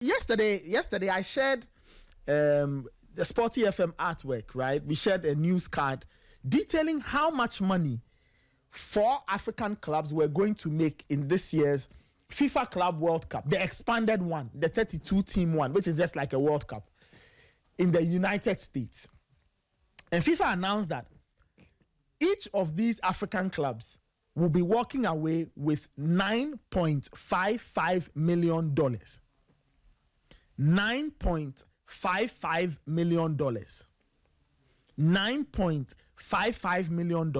yesterday I shared the SportyFM artwork, right? We shared a news card detailing how much money 4 African clubs were going to make in this year's FIFA Club World Cup, the expanded one, the 32-team one, which is just like a World Cup in the United States. And FIFA announced that each of these African clubs will be walking away with $9.55 million. $9.55 million. $9.55 million.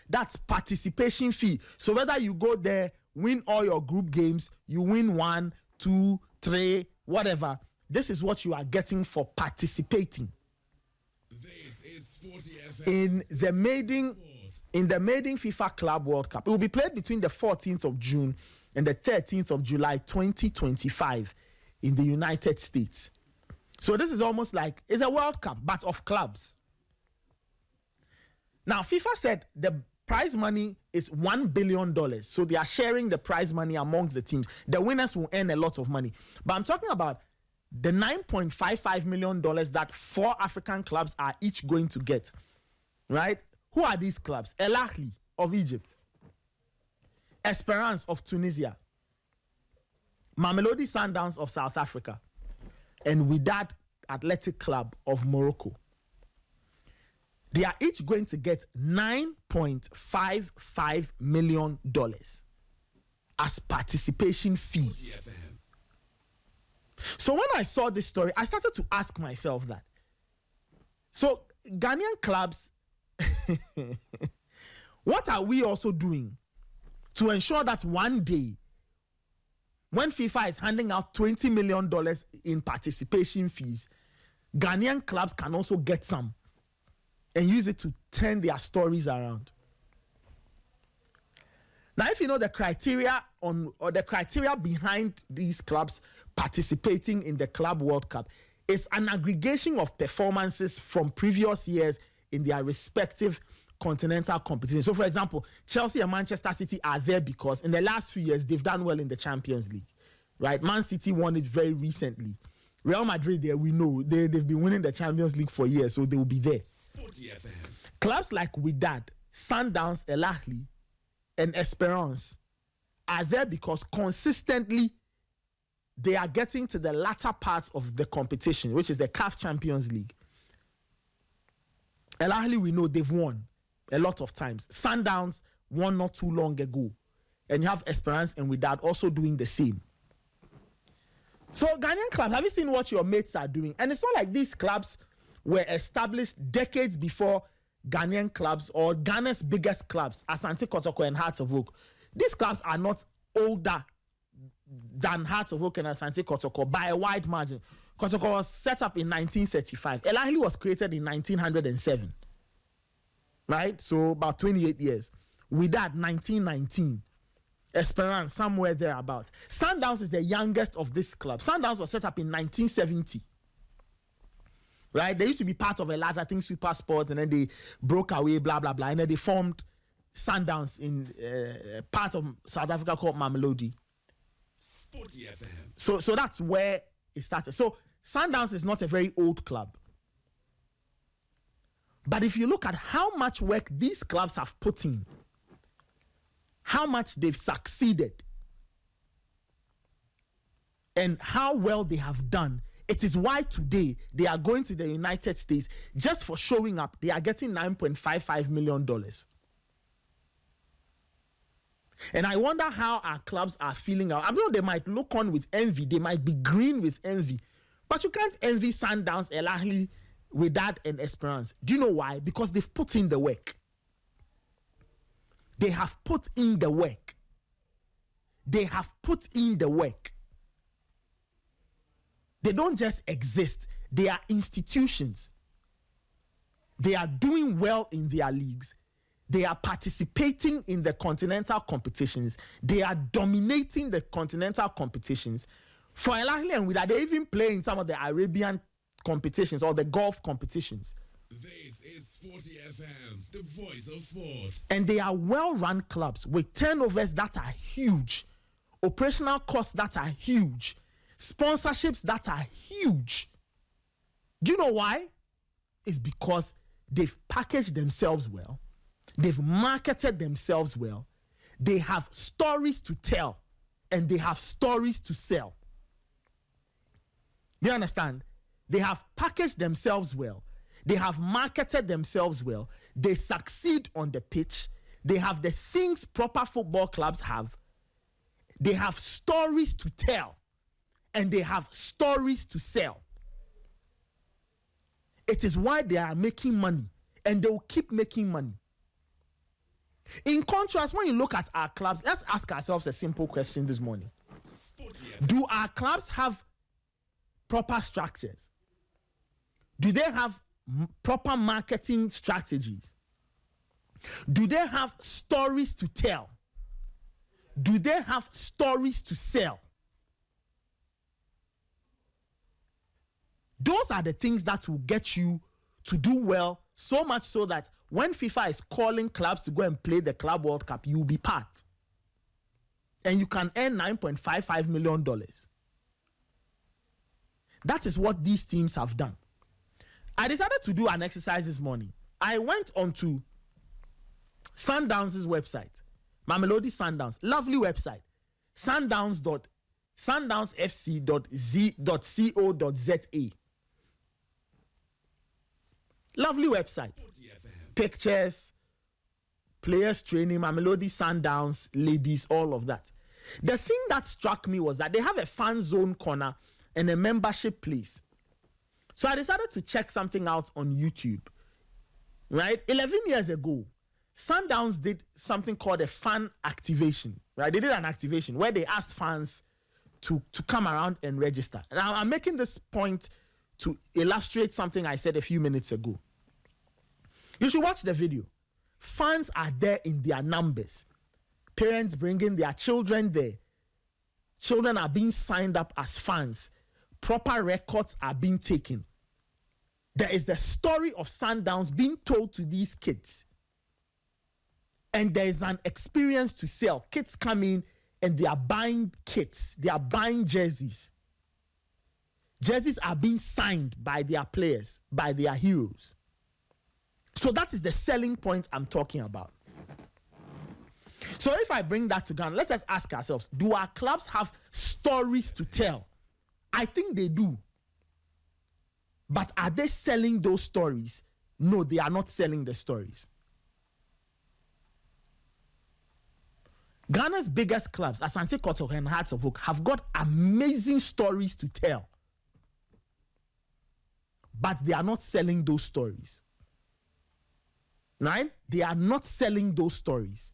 That's participation fee. So whether you go there, win all your group games, you win 1, 2, 3, whatever, this is what you are getting for participating. This is SportyFM. In the maiden FIFA Club World Cup. It will be played between the 14th of June and the 13th of July 2025 in the United States. So this is almost like, it's a World Cup, but of clubs. Now, FIFA said the prize money is $1 billion. So they are sharing the prize money amongst the teams. The winners will earn a lot of money. But I'm talking about the $9.55 million that 4 African clubs are each going to get. Right? Who are these clubs? El Ahly of Egypt. Esperance of Tunisia. Mamelodi Sundowns of South Africa. And Wydad Athletic Club of Morocco. They are each going to get $9.55 million as participation fees. So when I saw this story, I started to ask myself that. So Ghanaian clubs, what are we also doing to ensure that one day, when FIFA is handing out $20 million in participation fees, Ghanaian clubs can also get some and use it to turn their stories around? Now, if you know the criteria behind these clubs participating in the Club World Cup, it's an aggregation of performances from previous years in their respective continental competitions. So, for example, Chelsea and Manchester City are there because in the last few years, they've done well in the Champions League, right? Man City won it very recently. Real Madrid, there we know, they've been winning the Champions League for years, so they will be there. Clubs like Wydad, Sundowns, El Ahly, and Esperance are there because consistently they are getting to the latter parts of the competition, which is the CAF Champions League. El Ahly, we know they've won a lot of times. Sundowns won not too long ago. And you have Esperance and Wydad also doing the same. So Ghanaian clubs, have you seen what your mates are doing? And it's not like these clubs were established decades before Ghanaian clubs or Ghana's biggest clubs, Asante Kotoko and Hearts of Oak. These clubs are not older than Hearts of Oak and Asante Kotoko by a wide margin. Kotoko was set up in 1935. El Ahly was created in 1907. Right? So about 28 years. Wydad, 1919. Esperance, somewhere thereabouts. Sundowns is the youngest of this club. Sundowns was set up in 1970. Right? They used to be part of a larger, I think, Super Sports, and then they broke away, blah, blah, blah. And then they formed Sundowns in part of South Africa called Mamelodi. So that's where it started. So Sundowns is not a very old club. But if you look at how much work these clubs have put in, how much they've succeeded, and how well they have done, it is why today they are going to the United States just for showing up. They are getting $9.55 million. And I wonder how our clubs are feeling. I know they might look on with envy. They might be green with envy. But you can't envy Sundowns, El Ahly, Wydad, and Esperance. Do you know why? Because they've put in the work. They have put in the work. They have put in the work. They don't just exist. They are institutions. They are doing well in their leagues. They are participating in the continental competitions. They are dominating the continental competitions. For El Ahly and Wydad, they even play in some of the Arabian competitions or the Gulf competitions. This is SportyFM, the voice of sport. And they are well-run clubs with turnovers that are huge, operational costs that are huge, sponsorships that are huge. Do you know why? It's because they've packaged themselves well. They've marketed themselves well. They have stories to tell and they have stories to sell. Do you understand? They have packaged themselves well. They have marketed themselves well. They succeed on the pitch. They have the things proper football clubs have. They have stories to tell and they have stories to sell. It is why they are making money and they will keep making money. In contrast, when you look at our clubs, let's ask ourselves a simple question this morning. Do our clubs have proper structures? Do they have proper marketing strategies? Do they have stories to tell? Do they have stories to sell? Those are the things that will get you to do well, so much so that when FIFA is calling clubs to go and play the Club World Cup, you'll be part. And you can earn $9.55 million. That is what these teams have done. I decided to do an exercise this morning. I went onto Sundowns' website, Mamelodi Sundowns, lovely website, sundownsfc.co.za. Lovely website. Pictures, players training, Mamelodi Sundowns, ladies, all of that. The thing that struck me was that they have a fan zone corner and a membership place. So I decided to check something out on YouTube. Right? 11 years ago, Sundowns did something called a fan activation. Right? They did an activation where they asked fans to come around and register. Now, I'm making this point to illustrate something I said a few minutes ago. You should watch the video. Fans are there in their numbers. Parents bringing their children there. Children are being signed up as fans. Proper records are being taken. There is the story of Sundowns being told to these kids. And there is an experience to sell. Kids come in and they are buying kits. They are buying jerseys. Jerseys are being signed by their players, by their heroes. So that is the selling point I'm talking about. So if I bring that to Ghana, let us ask ourselves, do our clubs have stories to tell? I think they do. But are they selling those stories? No, they are not selling the stories. Ghana's biggest clubs, Asante Kotoko and Hearts of Oak, have got amazing stories to tell. But they are not selling those stories. Right? They are not selling those stories.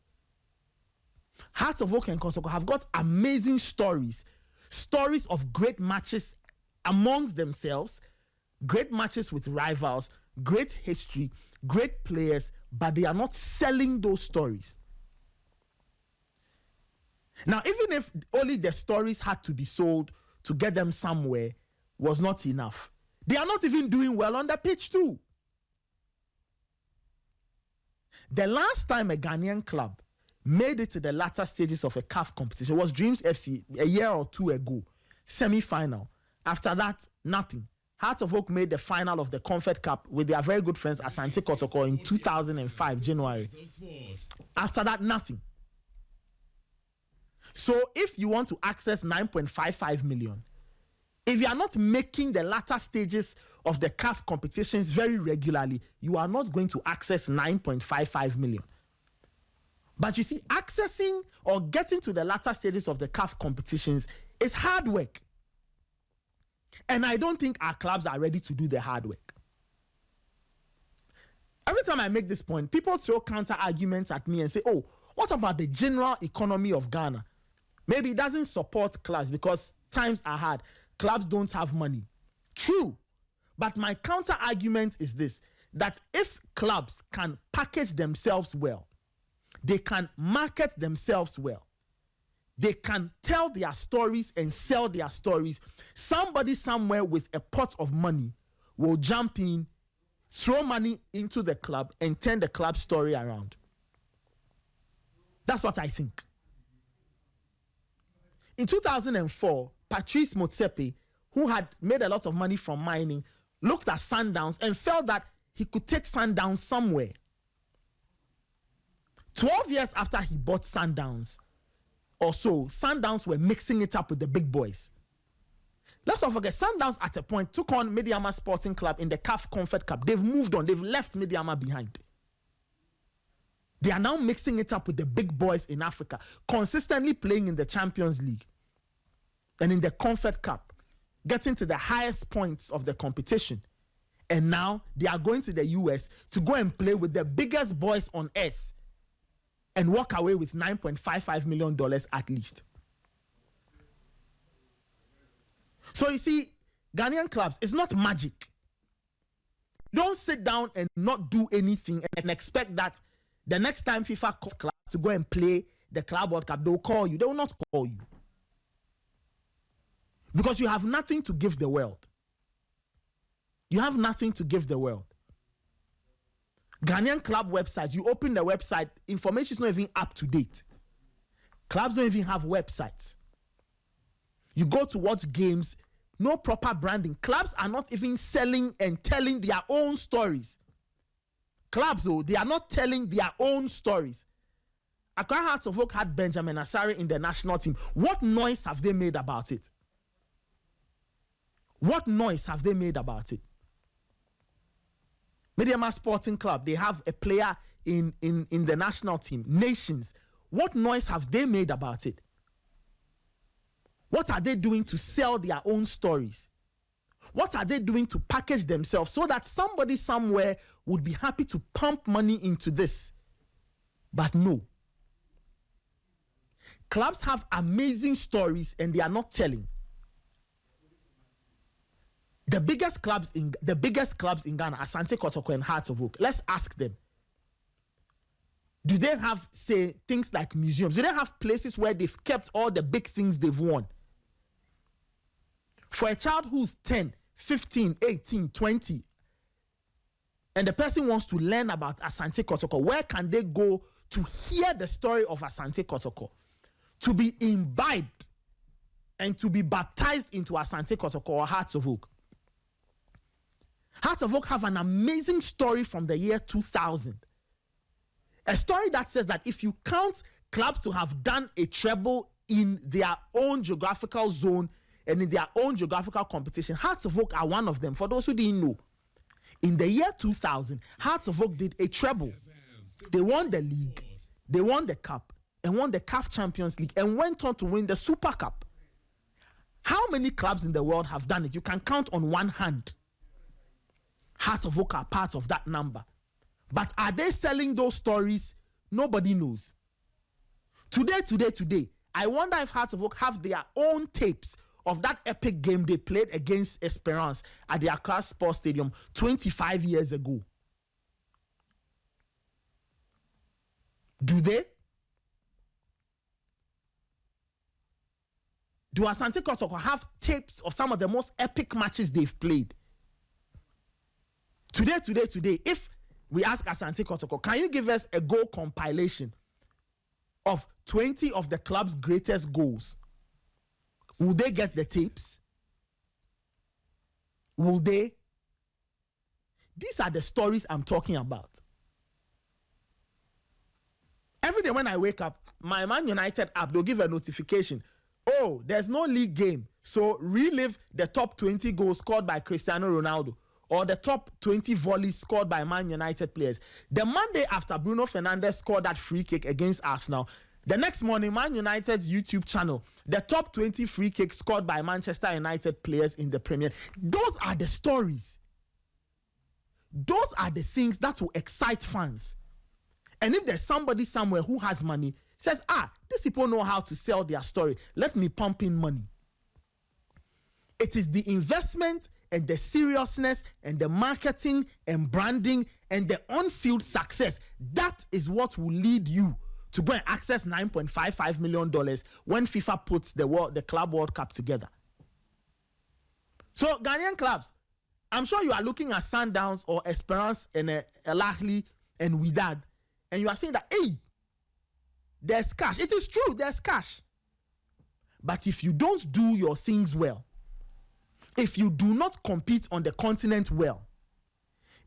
Hearts of Oak and Kotoko have got amazing stories. Stories of great matches amongst themselves, great matches with rivals, great history, great players, but they are not selling those stories. Now, even if only the stories had to be sold to get them somewhere was not enough, they are not even doing well on the pitch too. The last time a Ghanaian club made it to the latter stages of a CAF competition was Dreams FC a year or two ago, semi-final. After that, nothing. Hearts of Oak made the final of the Comfort Cup with their very good friends Asante Kotoko in 2005, January. After that, nothing. So if you want to access 9.55 million, if you are not making the latter stages of the CAF competitions very regularly, you are not going to access 9.55 million. But you see, accessing or getting to the latter stages of the CAF competitions is hard work. And I don't think our clubs are ready to do the hard work. Every time I make this point, people throw counter arguments at me and say, oh, what about the general economy of Ghana? Maybe it doesn't support clubs because times are hard. Clubs don't have money. True. But my counter argument is this, that if clubs can package themselves well, they can market themselves well, they can tell their stories and sell their stories, somebody somewhere with a pot of money will jump in, throw money into the club and turn the club story around. That's what I think. In 2004, Patrice Motsepe, who had made a lot of money from mining, looked at Sundowns and felt that he could take Sundowns somewhere. 12 years after he bought Sundowns or so, Sundowns were mixing it up with the big boys. Let's not forget, Sundowns at a point took on Medeama Sporting Club in the CAF Comfort Cup. They've moved on. They've left Medeama behind. They are now mixing it up with the big boys in Africa, consistently playing in the Champions League and in the Comfort Cup, getting to the highest points of the competition. And now they are going to the US to go and play with the biggest boys on earth and walk away with $9.55 million at least. So you see, Ghanaian clubs, it's not magic. Don't sit down and not do anything and expect that the next time FIFA calls clubs to go and play the Club World Cup, they'll call you. They will not call you. Because you have nothing to give the world. You have nothing to give the world. Ghanaian club websites, you open the website, information is not even up to date. Clubs don't even have websites. You go to watch games, no proper branding. Clubs are not even selling and telling their own stories. Clubs, though, they are not telling their own stories. Accra Hearts of Oak had Benjamin Asare in the national team. What noise have they made about it? What noise have they made about it? Medeama Sporting Club, they have a player in the national team, Nations. What noise have they made about it? What are they doing to sell their own stories? What are they doing to package themselves so that somebody somewhere would be happy to pump money into this? But no. Clubs have amazing stories and they are not telling. The biggest clubs in Ghana, Asante Kotoko and Hearts of Oak. Let's ask them. Do they have, say, things like museums? Do they have places where they've kept all the big things they've won? For a child who's 10, 15, 18, 20, and the person wants to learn about Asante Kotoko, where can they go to hear the story of Asante Kotoko? To be imbibed and to be baptized into Asante Kotoko or Hearts of Oak? Hearts of Oak have an amazing story from the year 2000. A story that says that if you count clubs to have done a treble in their own geographical zone and in their own geographical competition, Hearts of Oak are one of them. For those who didn't know, in the year 2000, Hearts of Oak did a treble. They won the league, they won the cup, and won the CAF Champions League, and went on to win the Super Cup. How many clubs in the world have done it? You can count on one hand. Hearts of Oak are part of that number. But are they selling those stories? Nobody knows. Today, I wonder if Hearts of Oak have their own tapes of that epic game they played against Esperance at the Accra Sports Stadium 25 years ago. Do they? Do Asante Kotoko have tapes of some of the most epic matches they've played? Today, if we ask Asante Kotoko, can you give us a goal compilation of 20 of the club's greatest goals? Will they get the tapes? Will they? These are the stories I'm talking about. Every day when I wake up, my Man United app, they'll give a notification. Oh, there's no league game, so relive the top 20 goals scored by Cristiano Ronaldo, or the top 20 volleys scored by Man United players. The Monday after Bruno Fernandes scored that free kick against Arsenal, the next morning, Man United's YouTube channel, the top 20 free kicks scored by Manchester United players in the Premier. Those are the stories. Those are the things that will excite fans. And if there's somebody somewhere who has money, says, these people know how to sell their story, let me pump in money. It is the investment and the seriousness and the marketing and branding and the on-field success, that is what will lead you to go and access $9.55 million when FIFA puts the Club World Cup together. So Ghanaian clubs, I'm sure you are looking at Sundowns or Esperance and El Ahly and Wydad, and you are saying that, hey, there's cash. It is true, there's cash. But if you don't do your things well, if you do not compete on the continent well,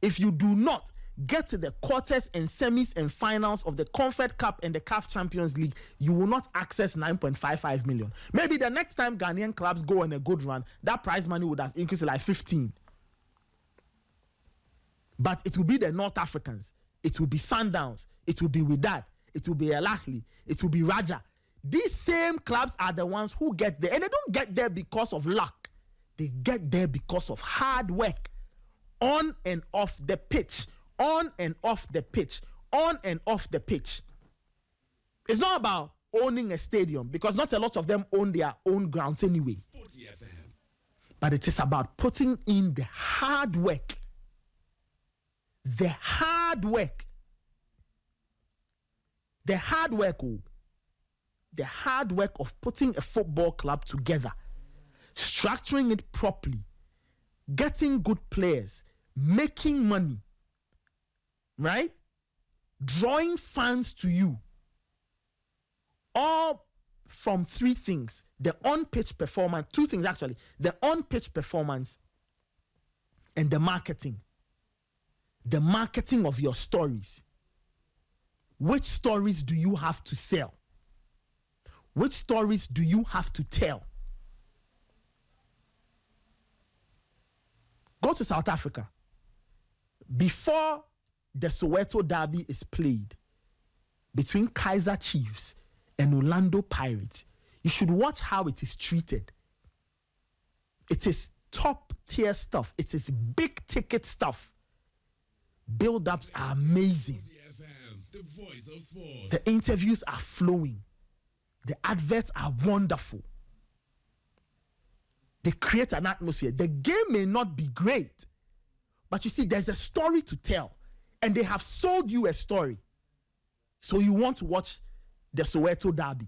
if you do not get to the quarters and semis and finals of the Comfort Cup and the CAF Champions League, you will not access 9.55 million. Maybe the next time Ghanaian clubs go on a good run, that prize money would have increased to like 15. But it will be the North Africans, it will be Sundowns, it will be Wydad, it will be El Ahly, it will be Raja. These same clubs are the ones who get there, and they don't get there because of luck. They get there because of hard work on and off the pitch. On and off the pitch. On and off the pitch. It's not about owning a stadium, because not a lot of them own their own grounds anyway. SportyFM. But it is about putting in the hard work. The hard work. The hard work. The hard work of putting a football club together, structuring it properly, getting good players, making money, right? Drawing fans to you. All from three things: the on-pitch performance, two things actually, the on-pitch performance and the marketing. The marketing of your stories. Which stories do you have to sell? Which stories do you have to tell? Go to South Africa. Before the Soweto Derby is played between Kaizer Chiefs and Orlando Pirates, you should watch how it is treated. It is top tier stuff. It is big ticket stuff. Build-ups are amazing. SportyFM, the voice of sport. The interviews are flowing. The adverts are wonderful. They create an atmosphere. The game may not be great, but you see, there's a story to tell, and they have sold you a story. So you want to watch the Soweto Derby.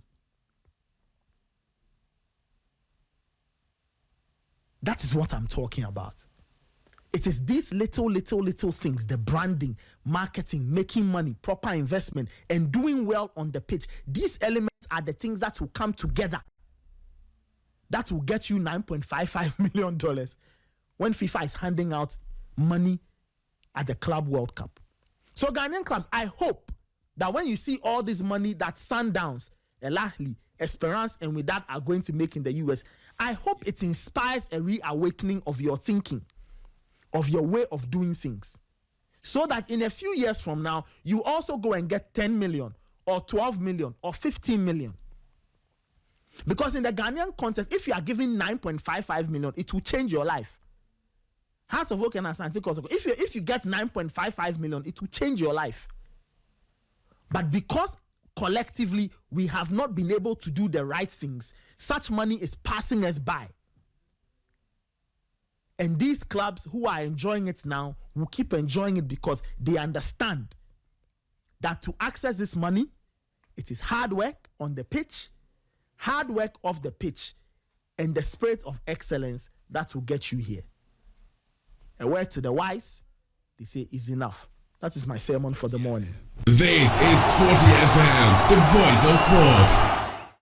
That is what I'm talking about. It is these little things, the branding, marketing, making money, proper investment, and doing well on the pitch. These elements are the things that will come together. That will get you $9.55 million when FIFA is handing out money at the Club World Cup. So Ghanaian clubs, I hope that when you see all this money that Sundowns, El Ahly, Esperance, and Wydad are going to make in the US, I hope it inspires a reawakening of your thinking, of your way of doing things, so that in a few years from now, you also go and get 10 million or 12 million or 15 million. Because in the Ghanaian context, if you are given 9.55 million, it will change your life. House of Oak and Asante Kotoko, if you get 9.55 million, it will change your life. But because collectively we have not been able to do the right things, such money is passing us by. And these clubs who are enjoying it now will keep enjoying it because they understand that to access this money, it is hard work on the pitch, hard work off the pitch, and the spirit of excellence that will get you here. A word to the wise, they say, is enough. That is my sermon for the morning. This is SportyFM, the voice of sport.